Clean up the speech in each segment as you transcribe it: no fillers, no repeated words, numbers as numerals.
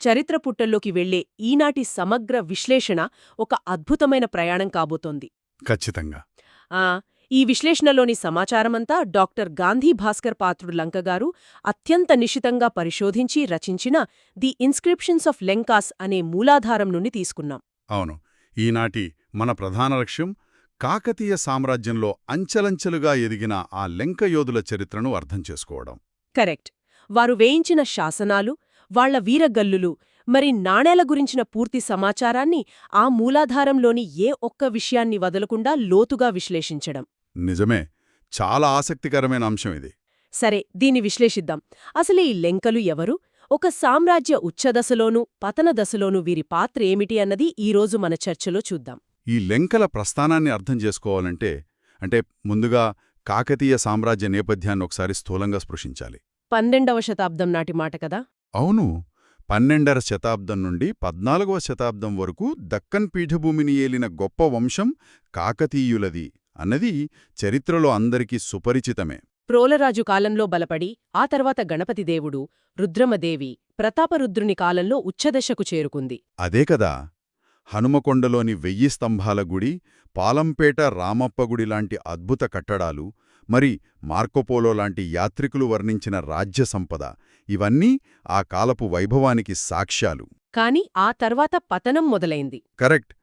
చరిత్ర పుటల్లోకి వెళ్లే ఈనాటి సమగ్ర విశ్లేషణ ఒక అద్భుతమైన ప్రయాణం కాబోతోంది. ఖచ్చితంగా. ఆ ఈ విశ్లేషణలోని సమాచారమంతా డాక్టర్ గాంధీ భాస్కర్ పాత్రుడు లంకగారు అత్యంత నిశితంగా పరిశోధించి రచించిన ది ఇన్స్క్రిప్షన్స్ ఆఫ్ లెంకాస్ అనే మూలాధారం నుండి తీసుకున్నాం. అవును. ఈనాటి మన ప్రధాన లక్ష్యం కాకతీయ సామ్రాజ్యంలో అంచెలంచెలుగా ఎదిగిన ఆ లెంక యోధుల చరిత్రను అర్థం చేసుకోవడం. కరెక్ట్. వారు వేయించిన శాసనాలు, వాళ్ల వీరగల్లులు, మరి నాణేల గురించిన పూర్తి సమాచారాన్ని ఆ మూలాధారంలోని ఏ ఒక్క విషయాన్ని వదలకుండా లోతుగా విశ్లేషించడం. నిజమే. చాలా ఆసక్తికరమైన అంశం ఇది. సరే, దీన్ని విశ్లేషిద్దాం. అసలు ఈ లెంకలు ఎవరు? ఒక సామ్రాజ్య ఉచ్ఛదశలోనూ పతనదశలోనూ వీరి పాత్ర ఏమిటి అన్నది ఈరోజు మన చర్చలో చూద్దాం. ఈ లెంకల ప్రస్థానాన్ని అర్థం చేసుకోవాలంటే ముందుగా కాకతీయ సామ్రాజ్య నేపథ్యాన్ని ఒకసారి స్థూలంగా స్పృశించాలి. 12వ శతాబ్దం నాటి మాట కదా? అవును. 12వ శతాబ్దం నుండి 14వ శతాబ్దం వరకు దక్కన్ పీఠభూమిని ఏలిన గొప్ప వంశం కాకతీయులది అన్నది చరిత్రలో అందరికీ సుపరిచితమే. ప్రోలరాజు కాలంలో బలపడి, ఆ తర్వాత గణపతిదేవుడు, రుద్రమదేవి, ప్రతాపరుద్రుని కాలంలో ఉచ్ఛదశకు చేరుకుంది. అదే కదా. హనుమకొండలోని 1000 స్తంభాల గుడి, పాలంపేట రామప్పగుడి లాంటి అద్భుత కట్టడాలు, మరి మార్కోపోలో లాంటి యాత్రికులు వర్ణించిన రాజ్య సంపద, ఇవన్నీ ఆ కాలపు వైభవానికి సాక్ష్యాలు. కాని ఆ తర్వాత పతనం మొదలైంది. కరెక్ట్.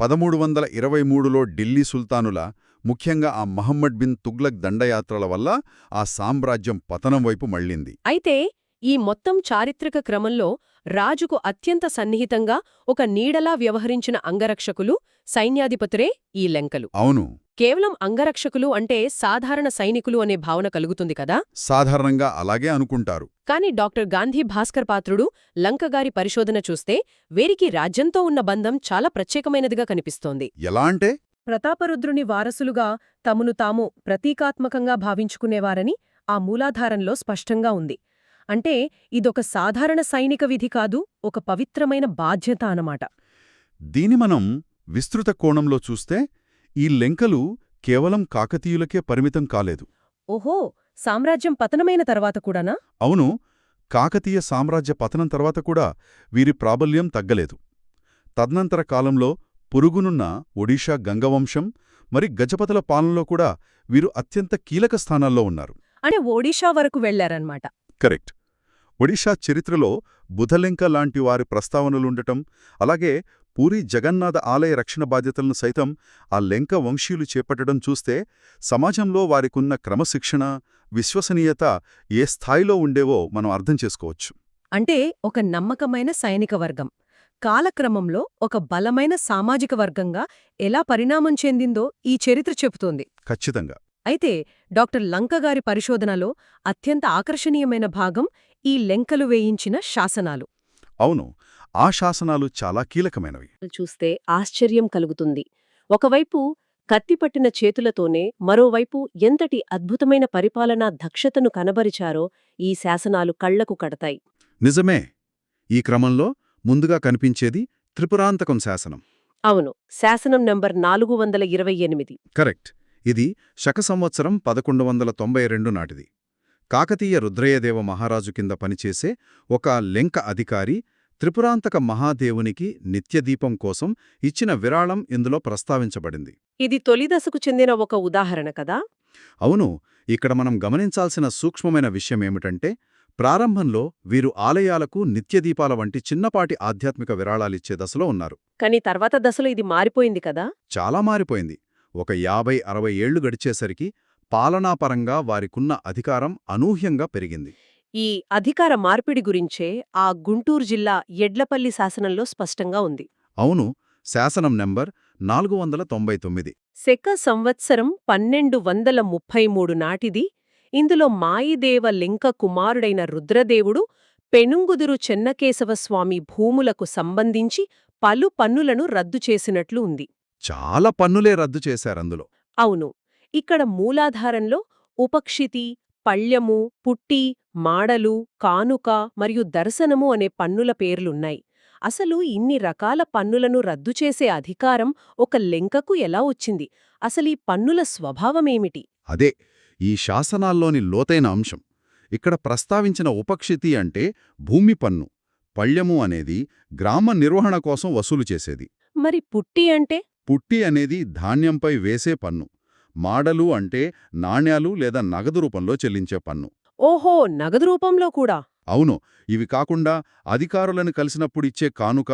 1323లో ఢిల్లీ సుల్తానుల, ముఖ్యంగా ఆ మహమ్మద్ బిన్ తుగ్లక్ దండయాత్రల వల్ల ఆ సామ్రాజ్యం పతనం వైపు మళ్ళింది. అయితే ఈ మొత్తం చారిత్రక క్రమంలో రాజుకు అత్యంత సన్నిహితంగా ఒక నీడలా వ్యవహరించిన అంగరక్షకులు, సైన్యాధిపతురే ఈ లెంకలు. అవును. కేవలం అంగరక్షకులు అంటే సాధారణ సైనికులు అనే భావన కలుగుతుంది కదా? సాధారణంగా అలాగే అనుకుంటారు. కాని డాక్టర్ గాంధీ భాస్కర్ పాత్రుడు లంకగారి పరిశోధన చూస్తే వీరికి రాజ్యంతో ఉన్న బంధం చాలా ప్రత్యేకమైనదిగా కనిపిస్తోంది. ఎలా అంటే? ప్రతాపరుద్రుని వారసులుగా తమను తాము ప్రతీకాత్మకంగా భావించుకునేవారని ఆ మూలాధారంలో స్పష్టంగా ఉంది. అంటే ఇదొక సాధారణ సైనిక విధి కాదు, ఒక పవిత్రమైన బాధ్యత అన్నమాట. దీని మనం విస్తృత కోణంలో చూస్తే ఈ లెంకలు కేవలం కాకతీయులకే పరిమితం కాలేదు. ఓహో, సామ్రాజ్యం పతనమైన తర్వాత కూడానా? అవును. కాకతీయ సామ్రాజ్య పతనం తర్వాత కూడా వీరి ప్రాబల్యం తగ్గలేదు. తదనంతర కాలంలో పొరుగునున్న ఒడిషా గంగవంశం, మరి గజపతుల పాలనలో కూడా వీరు అత్యంత కీలక స్థానాల్లో ఉన్నారు. అంటే ఒడిషా వరకు వెళ్లారన్నమాట. కరెక్ట్. ఒడిషా చరిత్రలో బుధలెంక లాంటి వారి ప్రస్తావనలుండటం, అలాగే పూరీ జగన్నాథ ఆలయ రక్షణ బాధ్యతలను సైతం ఆ లెంక వంశీయులు చేపట్టడం చూస్తే సమాజంలో వారికున్న క్రమశిక్షణ, విశ్వసనీయత ఏ స్థాయిలో ఉండేవో మనం అర్థం చేసుకోవచ్చు. అంటే ఒక నమ్మకమైన సైనిక వర్గం కాలక్రమంలో ఒక బలమైన సామాజిక వర్గంగా ఎలా పరిణామం చెందిందో ఈ చరిత్ర చెబుతోంది. ఖచ్చితంగా. అయితే డాక్టర్ లంకగారి పరిశోధనలో అత్యంత ఆకర్షణీయమైన భాగం ఈ లెంకలు వేయించిన శాసనాలు. అవును. ఆ శాసనాలు చాలా కీలకమైనవి. చూస్తే ఆశ్చర్యం కలుగుతుంది. ఒకవైపు కత్తిపట్టిన చేతులతోనే, మరోవైపు ఎంతటి అద్భుతమైన పరిపాలనా దక్షతను కనబరిచారో ఈ శాసనాలు కళ్లకు కడతాయి. నిజమే. ఈ క్రమంలో ముందుగా కనిపించేది త్రిపురాంతకం శాసనం. అవును, శాసనం నంబర్ 428. కరెక్ట్. ఇది శక సంవత్సరం 1192 నాటిది. కాకతీయ రుద్రయదేవ మహారాజు కింద పనిచేసే ఒక లెంక అధికారి త్రిపురాంతక మహాదేవునికి నిత్యదీపం కోసం ఇచ్చిన విరాళం ఇందులో ప్రస్తావించబడింది. ఇది తొలిదశకు చెందిన ఒక ఉదాహరణ కదా? అవును. ఇక్కడ మనం గమనించాల్సిన సూక్ష్మమైన విషయమేమిటంటే, ప్రారంభంలో వీరు ఆలయాలకు నిత్యదీపాల వంటి చిన్నపాటి ఆధ్యాత్మిక విరాళాలిచ్చే దశలో ఉన్నారు. కాని తర్వాత దశలో ఇది మారిపోయింది కదా? చాలా మారిపోయింది. ఒక 50-60 ఏళ్లు గడిచేసరికి పాలనాపరంగా వారికున్న అధికారం అనూహ్యంగా పెరిగింది. ఈ అధికార మార్పిడి గురించే ఆ గుంటూరు జిల్లా ఎడ్లపల్లి శాసనంలో స్పష్టంగా ఉంది. అవును. శాసనం నంబర్ 499. శక సంవత్సరం 1233 నాటిది. ఇందులో మాయిదేవ లింక కుమారుడైన రుద్రదేవుడు పెనుంగుదురు చెన్నకేశవస్వామి భూములకు సంబంధించి పలు పన్నులను రద్దు చేసినట్లు ఉంది. చాలా పన్నులే రద్దు చేశారందులో. అవును. ఇక్కడ మూలాధారంలో ఉపక్షితి, పళ్యము, పుట్టి, మాడలు, కానుక మరియు దర్శనము అనే పన్నుల పేర్లున్నాయి. అసలు ఇన్ని రకాల పన్నులను రద్దు చేసే అధికారం ఒక లెంకకు ఎలా వచ్చింది? అసలీ పన్నుల స్వభావమేమిటి? అదే ఈ శాసనాల్లోని లోతైన అంశం. ఇక్కడ ప్రస్తావించిన ఉపక్షితి అంటే భూమి పన్ను, పళ్యము అనేది గ్రామ నిర్వహణ కోసం వసూలు చేసేది. మరి పుట్టి అంటే? పుట్టి అనేది ధాన్యంపై వేసే పన్ను. మాడలు అంటే నాణ్యాలు లేదా నగదు రూపంలో చెల్లించే పన్ను. ఓహో, నగదు రూపంలో కూడా. అవును, ఇవి కాకుండా అధికారులను కలిసినప్పుడిచ్చే కానుక,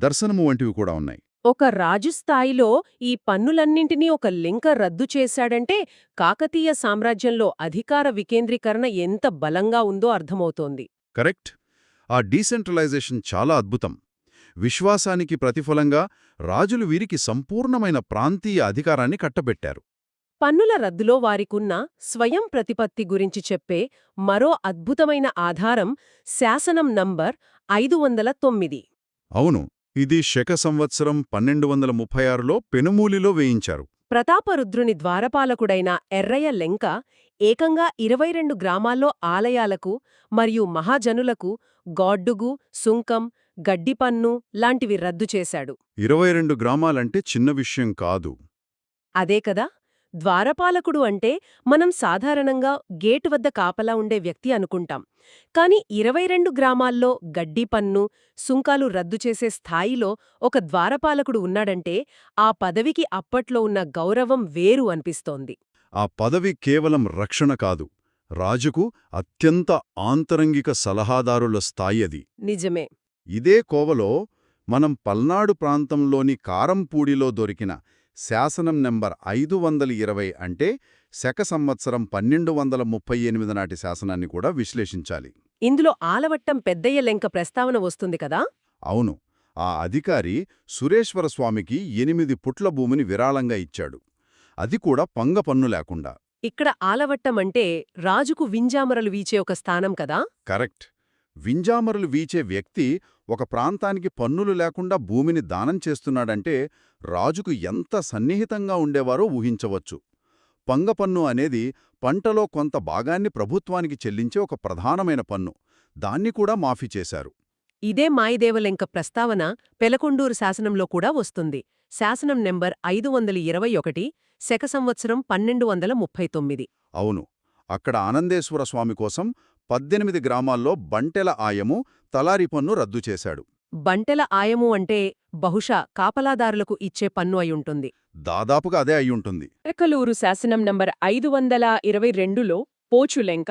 దర్శనము వంటివి కూడా ఉన్నాయి. ఒక రాజు స్థాయిలో ఈ పన్నులన్నింటినీ ఒక లెంక రద్దు చేశాడంటే కాకతీయ సామ్రాజ్యంలో అధికార వికేంద్రీకరణ ఎంత బలంగా ఉందో అర్థమవుతోంది. కరెక్ట్. ఆ డీసెంట్రలైజేషన్ చాలా అద్భుతం. విశ్వాసానికి ప్రతిఫలంగా రాజులు వీరికి సంపూర్ణమైన ప్రాంతీయ అధికారాన్ని కట్టబెట్టారు. పన్నుల రద్దులో వారికున్న స్వయం ప్రతిపత్తి గురించి చెప్పే మరో అద్భుతమైన ఆధారం శాసనం నంబర్ 509. అవును, ఇది శక సంవత్సరం 1236లో పెనుమూలిలో వేయించారు. ప్రతాపరుద్రుని ద్వారపాలకుడైన ఎర్రయ్య లెంక ఏకంగా 22 గ్రామాల్లో ఆలయాలకు మరియు మహాజనులకు గాడ్డుగు, సుంకం, గడ్డిపన్ను లాంటివి రద్దు చేశాడు. 22 గ్రామాలంటే చిన్న విషయం కాదు. అదే కదా! ద్వారపాలకుడు అంటే మనం సాధారణంగా గేటు వద్ద కాపలా ఉండే వ్యక్తి అనుకుంటాం. కాని 22 గ్రామాల్లో గడ్డి పన్ను, సుంకాలు రద్దు చేసే స్థాయిలో ఒక ద్వారపాలకుడు ఉన్నాడంటే ఆ పదవికి అప్పట్లో ఉన్న గౌరవం వేరు అనిపిస్తోంది. ఆ పదవి కేవలం రక్షణ కాదు, రాజుకు అత్యంత ఆంతరంగిక సలహాదారుల స్థాయి అది. నిజమే. ఇదే కోవలో మనం పల్నాడు ప్రాంతంలోని కారంపూడిలో దొరికిన శాసనం నంబర్ 520 అంటే శక సంవత్సరం 1238 నాటి శాసనాన్ని కూడా విశ్లేషించాలి. ఇందులో ఆలవట్టం పెద్దయ్య లెంక ప్రస్తావన వస్తుంది కదా? అవును, ఆ అధికారి సురేశ్వరస్వామికి 8 పుట్ల భూమిని విరాళంగా ఇచ్చాడు. అది కూడా పంగపన్ను లేకుండా. ఇక్కడ ఆలవట్టం అంటే రాజుకు వింజామరలు వీచే ఒక స్థానం కదా? కరెక్ట్. వింజామరులు వీచే వ్యక్తి ఒక ప్రాంతానికి పన్నులు లేకుండా భూమిని దానం చేస్తున్నాడంటే రాజుకు ఎంత సన్నిహితంగా ఉండేవారో ఊహించవచ్చు. పంగపన్ను అనేది పంటలో కొంత భాగాన్ని ప్రభుత్వానికి చెల్లించే ఒక ప్రధానమైన పన్ను. దాన్ని కూడా మాఫీ చేశారు. ఇదే మాయిదేవలెంక ప్రస్తావన పెలకొండూరు శాసనంలో కూడా వస్తుంది. శాసనం నెంబర్ 521, శక సంవత్సరం 1239. అవును, అక్కడ ఆనందేశ్వర స్వామి కోసం 18 గ్రామాల్లో బంటెల ఆయము, తలారి పన్ను రద్దు చేశాడు. బంటెల ఆయము అంటే బహుశా కాపలాదారులకు ఇచ్చే పన్ను అయుంటుంది. దాదాపుగా అదే అయ్యుంటుంది. పెరకలూరు శాసనం నంబర్ 522లో పోచులెంక,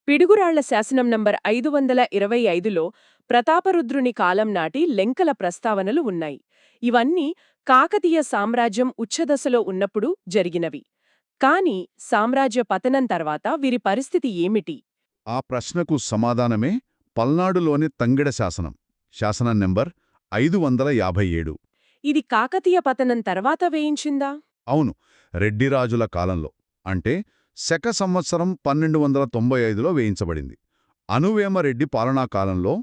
పిడుగురాళ్ల శాసనం నంబర్ 525లో ప్రతాపరుద్రుని కాలం నాటి లెంకల ప్రస్తావనలు ఉన్నాయి. ఇవన్నీ కాకతీయ సామ్రాజ్యం ఉచ్ఛదశలో ఉన్నప్పుడు జరిగినవి. కాని సామ్రాజ్య పతనం తర్వాత వీరి పరిస్థితి ఏమిటి? ఆ ప్రశ్నకు సమాధానమే పల్నాడులోని తంగెడ శాసనం, శాసనం నెంబర్ 557. ఇది కాకతీయ పతనం తర్వాత వేయించిందా? అవును, రెడ్డిరాజుల కాలంలో, అంటే శక సంవత్సరం 1295లో వేయించబడింది. అనువేమరెడ్డి పాలనాకాలంలో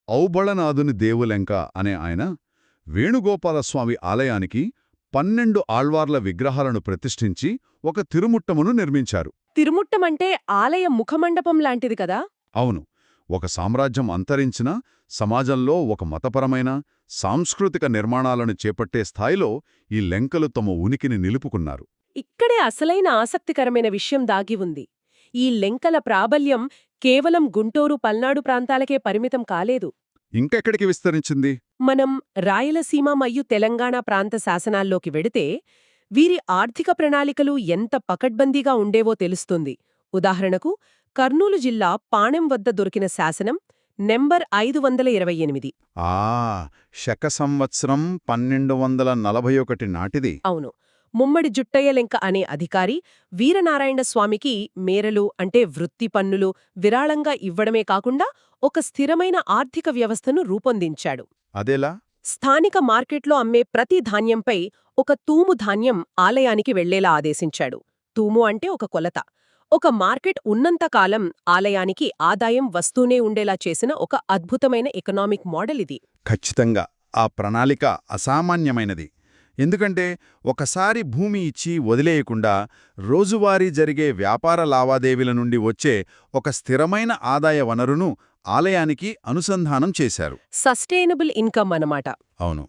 ఔబళనాథుని దేవులెంక అనే ఆయన వేణుగోపాలస్వామి ఆలయానికి 12 ఆళ్వార్ల విగ్రహాలను ప్రతిష్ఠించి ఒక తిరుముట్టమును నిర్మించారు. తిరుముట్టమంటే ఆలయ ముఖమండపం లాంటిది కదా? అవును, ఒక సామ్రాజ్యం అంతరించినా సమాజంలో ఒక మతపరమైన, సాంస్కృతిక నిర్మాణాలను చేపట్టే స్థాయిలో ఈ లెంకలు తమ ఉనికిని నిలుపుకున్నారు. ఇక్కడే అసలైన ఆసక్తికరమైన విషయం దాగి ఉంది. ఈ లెంకల ప్రాబల్యం కేవలం గుంటూరు, పల్నాడు ప్రాంతాలకే పరిమితం కాలేదు. ఇంకెక్కడికి విస్తరించింది? మనం రాయలసీమ మరియు తెలంగాణ ప్రాంత శాసనాల్లోకి వెడితే వీరి ఆర్థిక ప్రణాళికలు ఎంత పకడ్బందీగా ఉండేవో తెలుస్తుంది. ఉదాహరణకు కర్నూలు జిల్లా పాణెం వద్ద దొరికిన శాసనం నెంబర్ 528. శక సంవత్సరం 1241 నాటిది. అవును. ముమ్మడి జుట్టయ్యలెంక అనే అధికారి వీరనారాయణ స్వామికి మేరలు అంటే వృత్తి పన్నులు విరాళంగా ఇవ్వడమే కాకుండా ఒక స్థిరమైన ఆర్థిక వ్యవస్థను రూపొందించాడు. అదెలా? స్థానిక మార్కెట్లో అమ్మే ప్రతి ధాన్యంపై ఒక తూము ధాన్యం ఆలయానికి వెళ్లేలా ఆదేశించాడు. తూము అంటే ఒక కొలత. ఒక మార్కెట్ ఉన్నంతకాలం ఆలయానికి ఆదాయం వస్తూనే ఉండేలా చేసిన ఒక అద్భుతమైన ఎకనామిక్ మోడల్ ఇది. ఖచ్చితంగా ఆ ప్రణాళిక అసామాన్యమైనది. ఎందుకంటే ఒకసారి భూమి ఇచ్చి వదిలేయకుండా రోజువారీ జరిగే వ్యాపార లావాదేవీల నుండి వచ్చే ఒక స్థిరమైన ఆదాయ వనరును ఆలయానికి అనుసంధానం చేశారు. సస్టైనబుల్ ఇన్కమ్ అన్నమాట. అవును.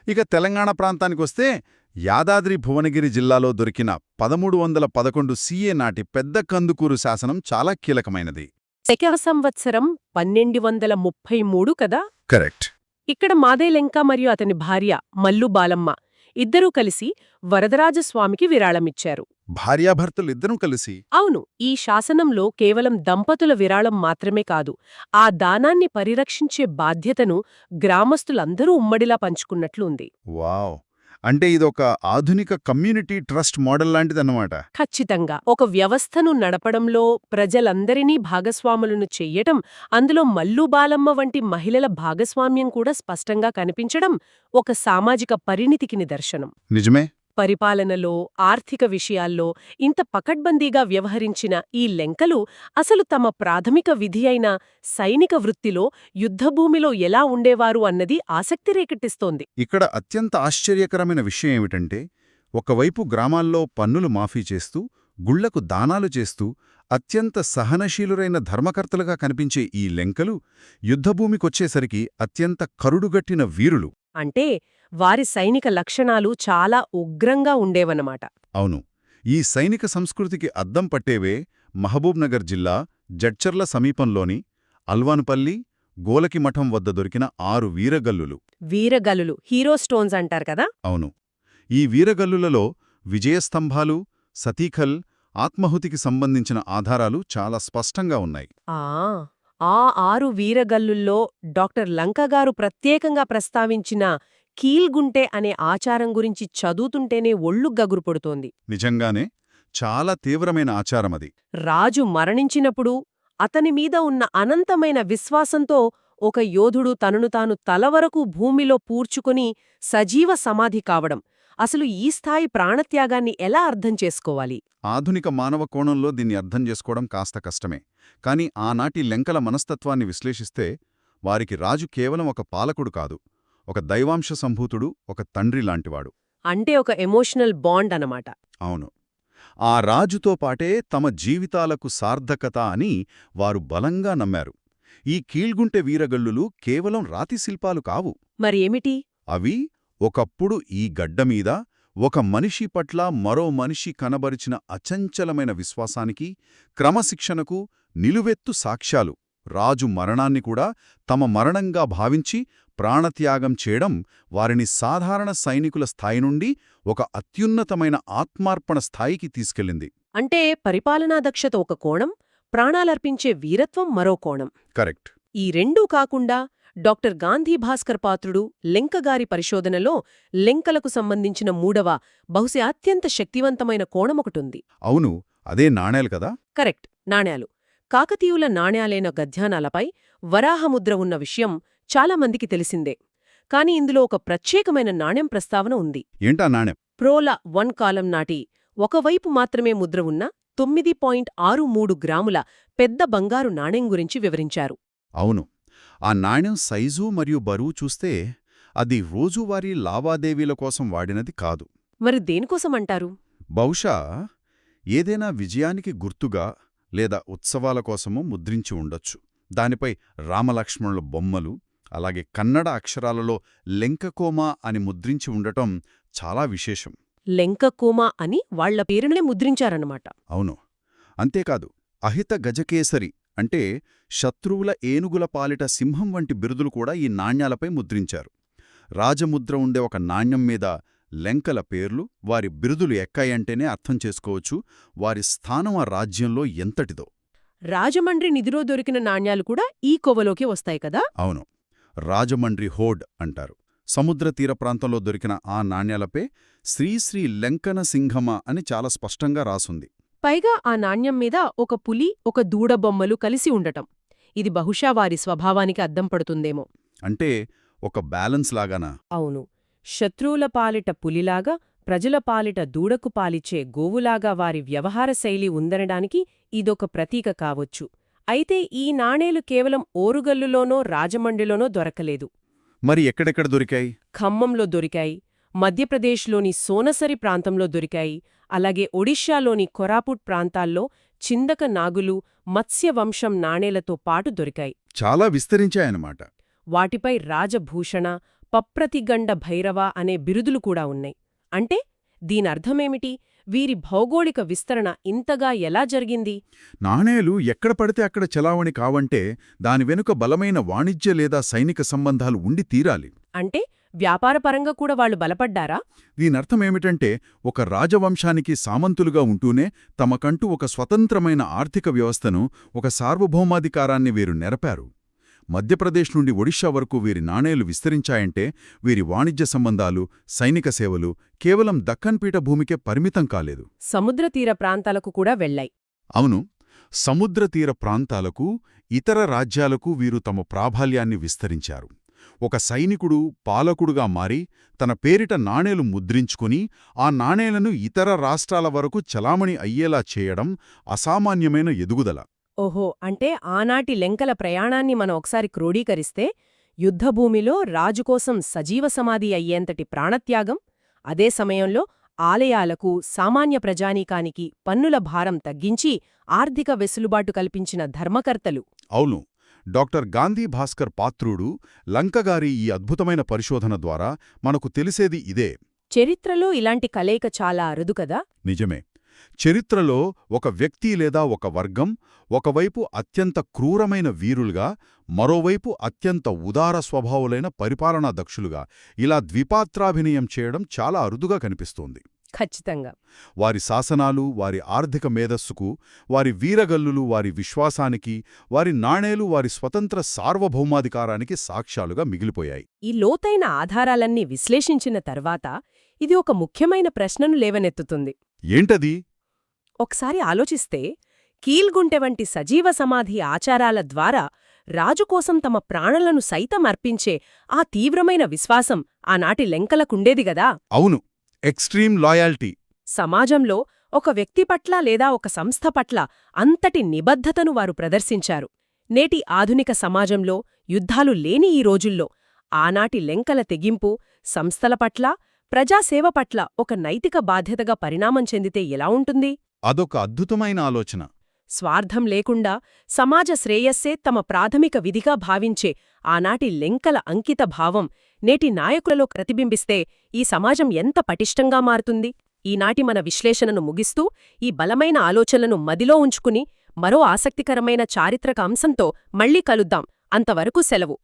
ఇక తెలంగాణ ప్రాంతానికొస్తే యాదాద్రి భువనగిరి జిల్లాలో దొరికిన 1311 CE నాటి పెద్ద కందుకూరు శాసనం చాలా కీలకమైనది. శక సంవత్సరం 1233 కదా. కరెక్ట్. ఇక్కడ మాదేలెంక మరియు అతని భార్య మల్లు బాలమ్మ ఇద్దరూ కలిసి వరదరాజస్వామికి విరాళమిచ్చారు. భార్యాభర్తలిద్దరూ కలిసి. అవును, ఈ శాసనంలో కేవలం దంపతుల విరాళం మాత్రమే కాదు, ఆ దానాన్ని పరిరక్షించే బాధ్యతను గ్రామస్తులందరూ ఉమ్మడిలా పంచుకున్నట్లు ఉంది. వావ్! అంటే ఇదొక ఆధునిక కమ్యూనిటీ ట్రస్ట్ మోడల్ లాంటిదన్నమాట. ఖచ్చితంగా ఒక వ్యవస్థను నడపడంలో ప్రజలందరినీ భాగస్వాములను చెయ్యటం, అందులో మల్లు బాలమ్మ వంటి మహిళల భాగస్వామ్యం కూడా స్పష్టంగా కనిపించడం ఒక సామాజిక పరిణితికి నిదర్శనం. నిజమే. పరిపాలనలో, ఆర్థిక విషయాల్లో ఇంత పకడ్బందీగా వ్యవహరించిన ఈ లెంకలు అసలు తమ ప్రాథమిక విధి అయిన సైనిక వృత్తిలో యుద్ధభూమిలో ఎలా ఉండేవారు అన్నది ఆసక్తి రేకెట్టిస్తోంది. ఇక్కడ అత్యంత ఆశ్చర్యకరమైన విషయం ఏమిటంటే, ఒకవైపు గ్రామాల్లో పన్నులు మాఫీ చేస్తూ, గుళ్లకు దానాలు చేస్తూ, అత్యంత సహనశీలురైన ధర్మకర్తలుగా కనిపించే ఈ లెంకలు యుద్ధభూమికొచ్చేసరికి అత్యంత కరుడుగట్టిన వీరులు. అంటే వారి సైనిక లక్షణాలు చాలా ఉగ్రంగా ఉండేవన్నమాట. అవును. ఈ సైనిక సంస్కృతికి అద్దం పట్టేవే మహబూబ్నగర్ జిల్లా జడ్చర్ల సమీపంలోని అల్వాన్పల్లి, గోలకిమఠం వద్ద దొరికిన 6 వీరగల్లులు. వీరగల్లులు, హీరో స్టోన్స్ అంటారు కదా. అవును. ఈ వీరగల్లులలో విజయస్తంభాలు, సతీఖల్, ఆత్మహుతికి సంబంధించిన ఆధారాలు చాలా స్పష్టంగా ఉన్నాయి. ఆ 6 వీరగల్లుల్లో డాక్టర్ లంకగారు ప్రత్యేకంగా ప్రస్తావించిన కీల్గుంటె అనే ఆచారం గురించి చదువుతుంటేనే ఒళ్ళు గగురుపొడుతోంది. నిజంగానే చాలా తీవ్రమైన ఆచారమది. రాజు మరణించినప్పుడు అతని మీద ఉన్న అనంతమైన విశ్వాసంతో ఒక యోధుడు తనను తాను తలవరకు భూమిలో పూడ్చుకుని సజీవ సమాధి కావడం, అసలు ఈ స్థాయి ప్రాణత్యాగాన్ని ఎలా అర్థం చేసుకోవాలి? ఆధునిక మానవ కోణంలో దీన్ని అర్థం చేసుకోవడం కాస్త కష్టమే. కాని ఆనాటి లెంకల మనస్తత్వాన్ని విశ్లేషిస్తే వారికి రాజు కేవలం ఒక పాలకుడు కాదు, ఒక దైవాంశ సంభూతుడు, ఒక తండ్రి లాంటివాడు. అంటే ఒక ఎమోషనల్ బాండ్ అనమాట. అవును. ఆ రాజుతో పాటే తమ జీవితాలకు సార్థకత అని వారు బలంగా నమ్మారు. ఈ కీల్గుంటె వీరగల్లులు కేవలం రాతి శిల్పాలు కావు. మరి ఏమిటి అవి ఒకప్పుడు ఈ గడ్డమీద ఒక మనిషి పట్ల మరో మనిషి కనబరిచిన అచంచలమైన విశ్వాసానికి, క్రమశిక్షణకు నిలువెత్తు సాక్ష్యాలు. రాజు మరణాన్ని కూడా తమ మరణంగా భావించి ప్రాణత్యాగం చేయడం వారిని సాధారణ సైనికుల స్థాయి నుండి ఒక అత్యున్నతమైన ఆత్మార్పణ స్థాయికి తీసుకెళ్ళింది. అంటే పరిపాలనా దక్షత ఒక కోణం, ప్రాణాలర్పించే వీరత్వం మరో కోణం. కరెక్ట్. ఈ రెండూ కాకుండా డాక్టర్ గాంధీ భాస్కర్ పాత్రుడు లెంకగారి పరిశోధనలో లెంకలకు సంబంధించిన మూడవ, బహుశా అత్యంత శక్తివంతమైన కోణమొకటుంది. అవును, అదే నాణేలు కదా. కరెక్ట్, నాణేలు. కాకతీయుల నాణేలైన గద్యానాలపై వరాహముద్ర ఉన్న విషయం చాలామందికి తెలిసిందే. కాని ఇందులో ఒక ప్రత్యేకమైన నాణెం ప్రస్తావన ఉంది. ఏంటా నాణెం? ప్రోల 1 కాలం నాటి ఒకవైపు మాత్రమే ముద్ర ఉన్న 9.63 గ్రాముల పెద్ద బంగారు నాణెం గురించి వివరించారు. అవును. ఆ నాణెం సైజు మరియు బరువు చూస్తే అది రోజువారీ లావాదేవీల కోసం వాడినది కాదు. మరి దేనికోసమంటారు? బహుశా ఏదైనా విజయానికి గుర్తుగా లేదా ఉత్సవాల కోసమో ముద్రించి ఉండొచ్చు. దానిపై రామలక్ష్మణుల బొమ్మలు, అలాగే కన్నడ అక్షరాలలో లెంకకోమ అని ముద్రించి ఉండటం చాలా విశేషం. లెంకకోమ అని వాళ్ల పేరునే ముద్రించారన్నమాట. అవును. అంతేకాదు, అహిత గజకేసరి అంటే శత్రువుల ఏనుగుల పాలిట సింహం వంటి బిరుదులు కూడా ఈ నాణ్యాలపై ముద్రించారు. రాజముద్ర ఉండే ఒక నాణ్యం మీద లెంకల పేర్లు, వారి బిరుదులు ఎక్కాయంటేనే అర్థం చేసుకోవచ్చు వారి స్థానం ఆ రాజ్యంలో ఎంతటిదో. రాజమండ్రి నిధిలో దొరికిన నాణ్యాలు కూడా ఈ కోవలోకి వస్తాయి కదా. అవును. రాజమండ్రి హోడ్ అంటారు. సముద్ర తీర ప్రాంతంలో దొరికిన ఆ నాణ్యాలపై శ్రీశ్రీ లెంకన సింహమ అని చాలా స్పష్టంగా రాసుంది. పైగా ఆ నాణ్యం మీద ఒక పులి, ఒక దూడ బొమ్మలు కలిసి ఉండటం. ఇది బహుశా వారి స్వభావానికి అద్దం పడుతుందేమో. అంటే ఒక బ్యాలెన్స్ లాగానా? అవును. శత్రువుల పాలిట పులిలాగా, ప్రజల పాలిట దూడకు పాలిచ్చే గోవులాగా వారి వ్యవహార శైలి ఉందనడానికి ఇదొక ప్రతీక కావొచ్చు. అయితే ఈ నాణేలు కేవలం ఓరుగల్లులోనో రాజమండ్రిలోనో దొరకలేదు. మరి ఎక్కడెక్కడ దొరికాయి? ఖమ్మంలో దొరికాయి, మధ్యప్రదేశ్లోని సోనసరి ప్రాంతంలో దొరికాయి, అలాగే ఒడిషాలోని కొరాపుట్ ప్రాంతాల్లో చిందక నాగులు, మత్స్యవంశం నాణేలతో పాటు దొరికాయి. చాలా విస్తరించాయన్నమాట. వాటిపై రాజభూషణ, పప్రతిగండ భైరవ అనే బిరుదులు కూడా ఉన్నాయి. అంటే దీనర్థమేమిటి? వీరి భౌగోళిక విస్తరణ ఇంతగా ఎలా జరిగింది? నాణేలు ఎక్కడ పడితే అక్కడ చలావణి కావంటే దాని వెనుక బలమైన వాణిజ్య లేదా సైనిక సంబంధాలు ఉండి తీరాలి. అంటే వ్యాపారపరంగా కూడా వాళ్ళు బలపడ్డారా? దీనర్థమేమిటంటే ఒక రాజవంశానికి సామంతులుగా ఉంటూనే తమకంటూ ఒక స్వతంత్రమైన ఆర్థిక వ్యవస్థను, ఒక సార్వభౌమాధికారాన్ని వీరు నెరపారు. మధ్యప్రదేశ్ నుండి ఒడిషా వరకు వీరి నాణేలు విస్తరించాయంటే వీరి వాణిజ్య సంబంధాలు, సైనిక సేవలు కేవలం దక్కన్ పీఠభూమికే పరిమితం కాలేదు. సముద్రతీర ప్రాంతాలకు కూడా వెళ్లాయి. అవును, సముద్రతీర ప్రాంతాలకు, ఇతర రాజ్యాలకు వీరు తమ ప్రాబల్యాన్ని విస్తరించారు. ఒక సైనికుడు పాలకుడుగా మారి తన పేరిట నాణేలు ముద్రించుకుని ఆ నాణేలను ఇతర రాష్ట్రాల వరకు చలామణి అయ్యేలా చేయడం అసామాన్యమైన ఎదుగుదల. ఓహో, అంటే ఆనాటి లెంకల ప్రయాణాన్ని మనం ఒకసారి క్రోడీకరిస్తే యుద్ధభూమిలో రాజుకోసం సజీవ సమాధి అయ్యేంతటి ప్రాణత్యాగం, అదే సమయంలో ఆలయాలకు, సామాన్య ప్రజానీకానికి పన్నుల భారం తగ్గించి ఆర్థిక వెసులుబాటు కల్పించిన ధర్మకర్తలు. అవును, డాక్టర్ గాంధీ భాస్కర్ పాత్రుడు లంకగారి ఈ అద్భుతమైన పరిశోధన ద్వారా మనకు తెలిసేది ఇదే. చరిత్రలో ఇలాంటి కలయిక చాలా అరుదు కదా? నిజమే. చరిత్రలో ఒక వ్యక్తి లేదా ఒక వర్గం ఒకవైపు అత్యంత క్రూరమైన వీరులుగా, మరోవైపు అత్యంత ఉదార స్వభావులైన పరిపాలనా దక్షులుగా ఇలా ద్విపాత్రాభినయం చేయడం చాలా అరుదుగా కనిపిస్తోంది. ఖచ్చితంగా. వారి శాసనాలు, వారి ఆర్థిక మేధస్సుకు, వారి వీరగల్లులు వారి విశ్వాసానికి, వారి నాణేలు వారి స్వతంత్ర సార్వభౌమాధికారానికి సాక్ష్యాలుగా మిగిలిపోయాయి. ఈ లోతైన ఆధారాలన్నీ విశ్లేషించిన తర్వాత ఇది ఒక ముఖ్యమైన ప్రశ్నను లేవనెత్తుతుంది. ఏంటది? ఒకసారి ఆలోచిస్తే కీల్గుంటె వంటి సజీవ సమాధి ఆచారాల ద్వారా రాజుకోసం తమ ప్రాణలను సైతం అర్పించే ఆ తీవ్రమైన విశ్వాసం ఆనాటి లెంకలకుండేది గదా? అవును, ఎక్స్ట్రీమ్ లాయాల్టీ. సమాజంలో ఒక వ్యక్తి పట్ల లేదా ఒక సంస్థ పట్ల అంతటి నిబద్ధతను వారు ప్రదర్శించారు. నేటి ఆధునిక సమాజంలో, యుద్ధాలు లేని ఈ రోజుల్లో ఆనాటి లెంకల తెగింపు సంస్థల పట్ల, ప్రజాసేవ పట్ల ఒక నైతిక బాధ్యతగా పరిణామం చెందితే ఎలా ఉంటుంది? అదొక అద్భుతమైన ఆలోచన. స్వార్థం లేకుండా సమాజ శ్రేయస్సే తమ ప్రాథమిక విధిగా భావించే ఆనాటి లెంకల అంకిత భావం నేటి నాయకులలో ప్రతిబింబిస్తే ఈ సమాజం ఎంత పటిష్టంగా మారుతుంది? ఈనాటి మన విశ్లేషణను ముగిస్తూ ఈ బలమైన ఆలోచనలను మదిలో ఉంచుకుని మరో ఆసక్తికరమైన చారిత్రక అంశంతో మళ్ళీ కలుద్దాం. అంతవరకు సెలవు.